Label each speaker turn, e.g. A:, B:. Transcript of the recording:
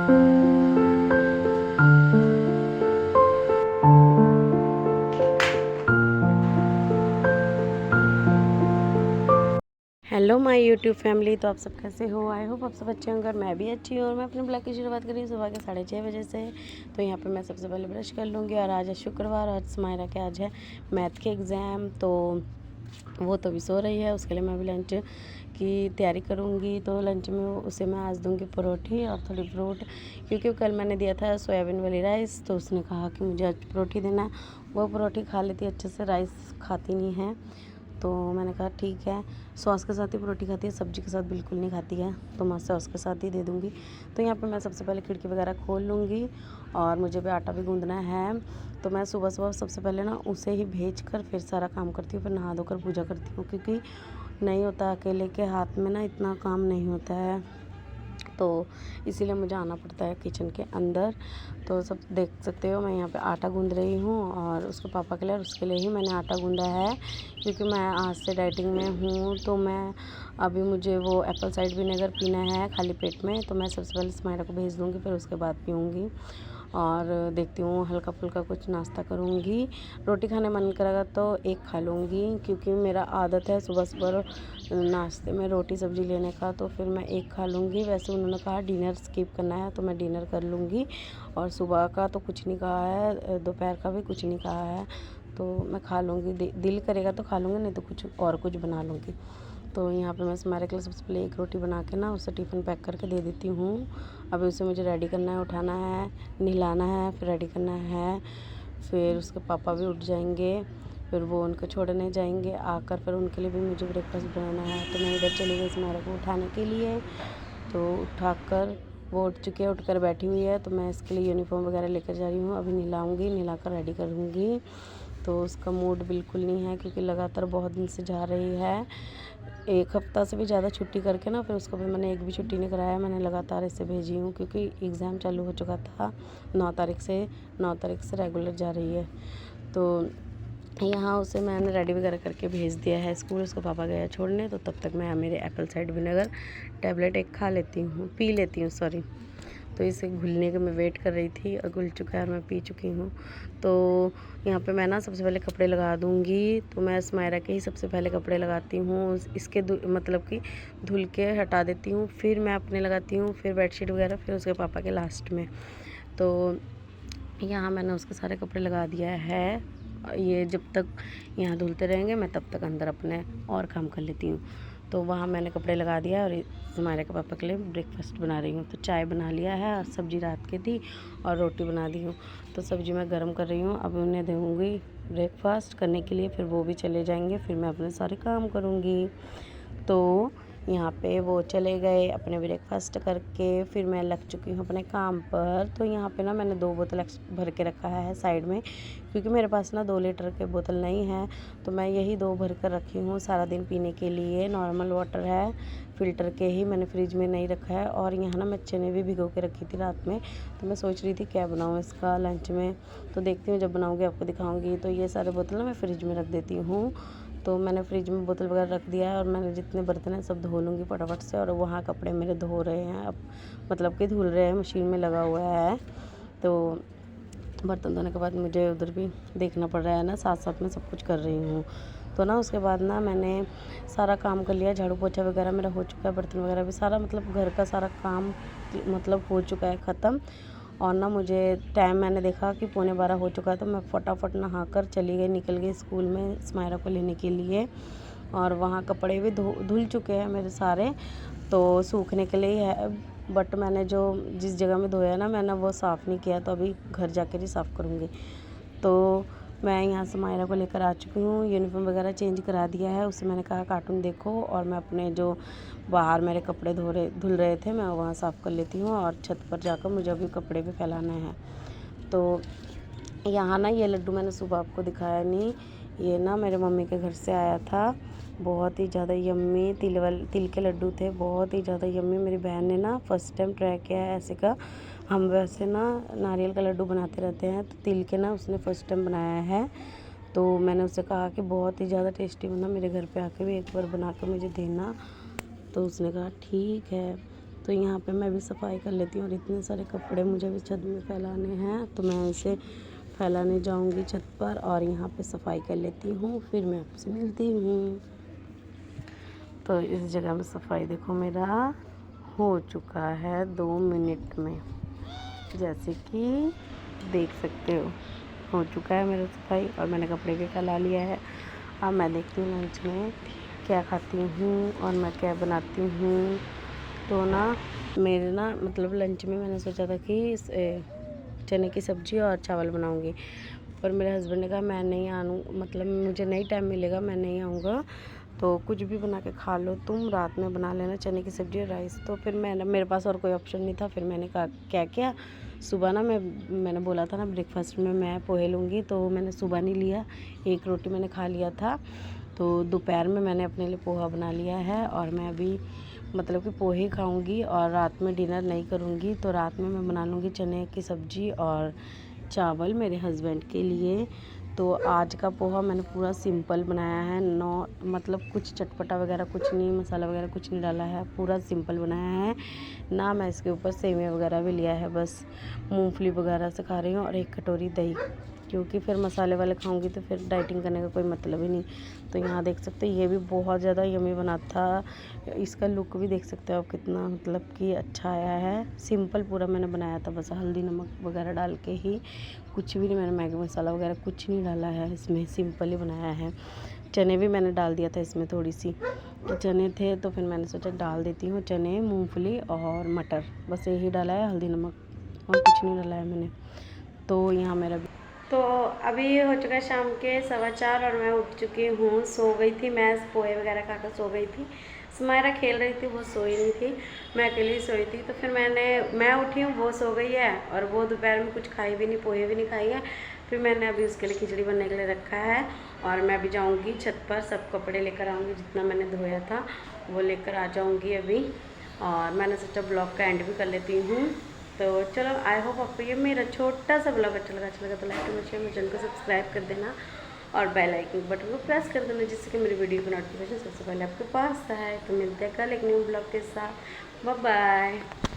A: Hello my YouTube family. तो आप सब कैसे हो? आई होप आप सब अच्छे होंगे और मैं भी अच्छी हूँ। और मैं अपने ब्लॉग की शुरुआत करी सुबह के 6:30 बजे से। तो यहाँ पे मैं सबसे पहले ब्रश कर लूँगी। और आज है शुक्रवार, आज समायरा के आज है मैथ के एग्ज़ाम। तो वो तो भी सो रही है, उसके लिए मैं भी लंच की तैयारी करूँगी। तो लंच में उसे मैं आज दूँगी परोठी और थोड़ी फ्रूट, क्योंकि कल मैंने दिया था सोयाबीन वाली राइस। तो उसने कहा कि मुझे आज परोठी देना। वो परोठी खा लेती अच्छे से, राइस खाती नहीं है। तो मैंने कहा ठीक है, सॉस के साथ ही परोठी खाती है, सब्ज़ी के साथ बिल्कुल नहीं खाती है, तो मैं सॉस के साथ ही दे दूँगी। तो यहाँ पे मैं सबसे पहले खिड़की वगैरह खोल लूँगी और मुझे भी आटा भी गूँदना है। तो मैं सुबह सुबह सबसे पहले ना उसे ही भेज कर फिर सारा काम करती हूँ, फिर नहा धोकर पूजा करती हूँ, क्योंकि नहीं होता, अकेले के हाथ में ना इतना काम नहीं होता है। तो इसीलिए मुझे आना पड़ता है किचन के अंदर। तो सब देख सकते हो मैं यहाँ पे आटा गूँध रही हूँ, और उसके पापा के लिए और उसके लिए ही मैंने आटा गूँधा है, क्योंकि मैं आज से डाइटिंग में हूँ। तो मैं अभी मुझे वो एप्पल साइडर विनेगर पीना है खाली पेट में। तो मैं सबसे पहले समायरा को भेज दूँगी, फिर उसके बाद पीऊँगी। और देखती हूँ हल्का फुल्का कुछ नाश्ता करूँगी। रोटी खाने मन करेगा तो एक खा लूँगी, क्योंकि मेरा आदत है सुबह सुबह नाश्ते में रोटी सब्ज़ी लेने का। तो फिर मैं एक खा लूँगी। वैसे उन्होंने कहा डिनर स्किप करना है, तो मैं डिनर कर लूँगी। और सुबह का तो कुछ नहीं कहा है, दोपहर का भी कुछ नहीं कहा है, तो मैं खा लूँगी। दिल करेगा तो खा लूँगी, नहीं तो कुछ बना लूँगी। तो यहाँ पे मैं समायरा के लिए सबसे पहले एक रोटी बना के ना उसे टिफ़िन पैक करके दे देती हूँ। अभी उसे मुझे रेडी करना है, उठाना है, नहलाना है, फिर रेडी करना है। फिर उसके पापा भी उठ जाएंगे, फिर वो उनको छोड़ने जाएंगे। आकर फिर उनके लिए भी मुझे ब्रेकफास्ट बनाना है। तो मैं इधर चली गई समायरा को उठाने के लिए। तो उठाकर वो उठ चुकी है, उठकर बैठी हुई है। तो मैं इसके लिए यूनिफॉर्म वगैरह लेकर जा रही हूँ। अभी नहलाऊँगी, नहलाकर रेडी करूँगी। तो उसका मूड बिल्कुल नहीं है, क्योंकि लगातार बहुत दिन से जा रही है। एक हफ़्ता से भी ज़्यादा छुट्टी करके ना, फिर उसको भी मैंने एक भी छुट्टी नहीं कराया। मैंने लगातार इसे भेजी हूँ, क्योंकि एग्ज़ाम चालू हो चुका था 9 तारीख से रेगुलर जा रही है। तो यहाँ उसे मैंने रेडी वगैरह करके भेज दिया है स्कूल। उसका पापा गया छोड़ने। तो तब तक मैं मेरे एप्पल साइडर विनेगर टैबलेट एक पी लेती हूँ, सॉरी। तो इसे घुलने का मैं वेट कर रही थी, और घुल चुका है और मैं पी चुकी हूँ। तो यहाँ पे मैं ना सबसे पहले कपड़े लगा दूँगी। तो मैं समायरा के ही सबसे पहले कपड़े लगाती हूँ, इसके मतलब कि धुल के हटा देती हूँ, फिर मैं अपने लगाती हूँ, फिर बेडशीट वगैरह, फिर उसके पापा के लास्ट में। तो यहाँ मैंने उसके सारे कपड़े लगा दिया है। ये जब तक यहाँ धुलते रहेंगे, मैं तब तक अंदर अपने और काम कर लेती हूँ। तो वहाँ मैंने कपड़े लगा दिया, और समायरा के पापा के लिए ब्रेकफास्ट बना रही हूँ। तो चाय बना लिया है, और सब्ज़ी रात की थी, और रोटी बना दी हूँ। तो सब्ज़ी मैं गर्म कर रही हूँ। अब उन्हें दूँगी ब्रेकफास्ट करने के लिए, फिर वो भी चले जाएंगे, फिर मैं अपने सारे काम करूँगी। तो यहाँ पे वो चले गए अपने ब्रेकफास्ट करके, फिर मैं लग चुकी हूँ अपने काम पर। तो यहाँ पे ना मैंने 2 बोतल भर के रखा है साइड में, क्योंकि मेरे पास ना 2 लीटर के बोतल नहीं है। तो मैं यही 2 भर कर रखी हूँ सारा दिन पीने के लिए। नॉर्मल वाटर है, फ़िल्टर के ही, मैंने फ्रिज में नहीं रखा है। और यहाँ ना मैं चने भी भिगो के रखी थी रात में। तो मैं सोच रही थी क्या बनाऊँ इसका लंच में। तो देखती हूँ, जब बनाऊँगी आपको दिखाऊँगी। तो ये सारे बोतल ना मैं फ्रिज में रख देती हूँ। तो मैंने फ्रिज में बोतल वगैरह रख दिया है, और मैंने जितने बर्तन हैं सब धो लूँगी फटाफट से। और वहाँ कपड़े मेरे धो रहे हैं अब, मतलब कि धुल रहे हैं, मशीन में लगा हुआ है। तो बर्तन धोने के बाद मुझे उधर भी देखना पड़ रहा है ना, साथ साथ में सब कुछ कर रही हूँ। तो ना उसके बाद ना मैंने सारा काम कर लिया, झाड़ू पोछा वगैरह मेरा हो चुका है, बर्तन वगैरह भी सारा, मतलब घर का सारा काम मतलब हो चुका है ख़त्म। और ना मुझे टाइम मैंने देखा कि 11:15 हो चुका है। तो मैं फटाफट नहाकर चली गई, निकल गई स्कूल में समायरा को लेने के लिए। और वहाँ कपड़े भी धुल चुके हैं मेरे सारे, तो सूखने के लिए ही है। बट मैंने जो जिस जगह में धोया ना, मैंने वो साफ़ नहीं किया। तो अभी घर जाकर ही साफ़ करूँगी। तो मैं यहाँ समायरा को लेकर आ चुकी हूँ, यूनिफॉर्म वगैरह चेंज करा दिया है। उससे मैंने कहा कार्टून देखो, और मैं अपने जो बाहर मेरे कपड़े धुल रहे थे, मैं वहाँ साफ़ कर लेती हूँ। और छत पर जाकर मुझे अभी कपड़े भी फैलाने हैं। तो यहाँ ना ये लड्डू मैंने सुबह आपको दिखाया नहीं, ये ना मेरे मम्मी के घर से आया था। बहुत ही ज़्यादा यम्मी तिल के लड्डू थे, बहुत ही ज़्यादा यम्मी। मेरी बहन ने ना फर्स्ट टाइम ट्राई किया है ऐसे का। हम वैसे ना नारियल का लड्डू बनाते रहते हैं, तो तिल के ना उसने फ़र्स्ट टाइम बनाया है। तो मैंने उससे कहा कि बहुत ही ज़्यादा टेस्टी बना, मेरे घर पे आके भी एक बार बना कर मुझे देना। तो उसने कहा ठीक है। तो यहाँ पे मैं भी सफाई कर लेती हूँ। और इतने सारे कपड़े मुझे भी छत में फैलाने हैं, तो मैं इसे फैलाने जाऊँगी छत पर और यहाँ पे सफाई कर लेती हूँ, फिर मैं आपसे मिलती हूँ। तो इस जगह में सफाई देखो मेरा हो चुका है 2 मिनट में, जैसे कि देख सकते हो चुका है मेरा सफाई। और मैंने कपड़े भी फैला लिया है। अब मैं देखती हूँ लंच में क्या खाती हूँ और मैं क्या बनाती हूँ। तो ना मेरे ना मतलब लंच में मैंने सोचा था कि चने की सब्ज़ी और चावल बनाऊँगी, पर मेरे हस्बैंड ने कहा मैं नहीं आऊँ, मतलब मुझे नहीं टाइम मिलेगा, मैं नहीं आऊँगा, तो कुछ भी बना के खा लो, तुम रात में बना लेना चने की सब्ज़ी और राइस। तो फिर मेरे पास और कोई ऑप्शन नहीं था। फिर मैंने कहा क्या सुबह ना मैंने बोला था ना ब्रेकफास्ट में मैं पोहे लूँगी, तो मैंने सुबह नहीं लिया, एक रोटी मैंने खा लिया था। तो दोपहर में मैंने अपने लिए पोहा बना लिया है और मैं अभी मतलब कि पोहे खाऊंगी और रात में डिनर नहीं करूंगी। तो रात में मैं बना लूँगी चने की सब्ज़ी और चावल मेरे हस्बैंड के लिए। तो आज का पोहा मैंने पूरा सिंपल बनाया है, मतलब कुछ चटपटा वगैरह कुछ नहीं, मसाला वगैरह कुछ नहीं डाला है, पूरा सिंपल बनाया है ना। मैं इसके ऊपर सेवइयाँ वगैरह भी लिया है, बस मूंगफली वगैरह से खा रही हूँ और 1 कटोरी दही, क्योंकि फिर मसाले वाले खाऊंगी तो फिर डाइटिंग करने का कोई मतलब ही नहीं। तो यहाँ देख सकते हो ये भी बहुत ज़्यादा यमी बना था। इसका लुक भी देख सकते हो आप कितना मतलब कि अच्छा आया है। सिंपल पूरा मैंने बनाया था, बस हल्दी नमक वगैरह डाल के ही, कुछ भी नहीं, मैंने मैगी मसाला वगैरह कुछ नहीं डाला है इसमें, सिंपल ही बनाया है। चने भी मैंने डाल दिया था इसमें, थोड़ी सी चने थे तो फिर मैंने सोचा डाल देती हूँ चने, मूंगफली और मटर, बस यही डाला है, हल्दी नमक और कुछ नहीं डाला है मैंने। तो यहाँ मेरा तो अभी हो चुका है शाम के 4:15 और मैं उठ चुकी हूँ। सो गई थी मैं, पोहे वगैरह खाकर सो गई थी। समायरा खेल रही थी, वो सोई नहीं थी, मैं अकेली सोई थी। तो फिर मैं उठी हूँ, वो सो गई है और वो दोपहर में कुछ खाई भी नहीं, पोहे भी नहीं खाई है। फिर मैंने अभी उसके लिए खिचड़ी बनने के लिए रखा है और मैं अभी जाऊँगी छत पर, सब कपड़े लेकर आऊँगी, जितना मैंने धोया था वो लेकर आ जाऊँगी अभी। और मैंने सोचा ब्लॉग का एंड भी कर लेती हूँ। तो चलो, आई होप आपको ये मेरा छोटा सा ब्लॉग अच्छा लगा तो लाइक कमेंट शेयर, मेरे चैनल को सब्सक्राइब कर देना और बेल आइकन बटन को प्रेस कर देना, जिससे कि मेरी वीडियो की नोटिफिकेशन सबसे पहले आपके पास आए। तो मिलते हैं कल एक न्यू ब्लॉग के साथ। Bye bye.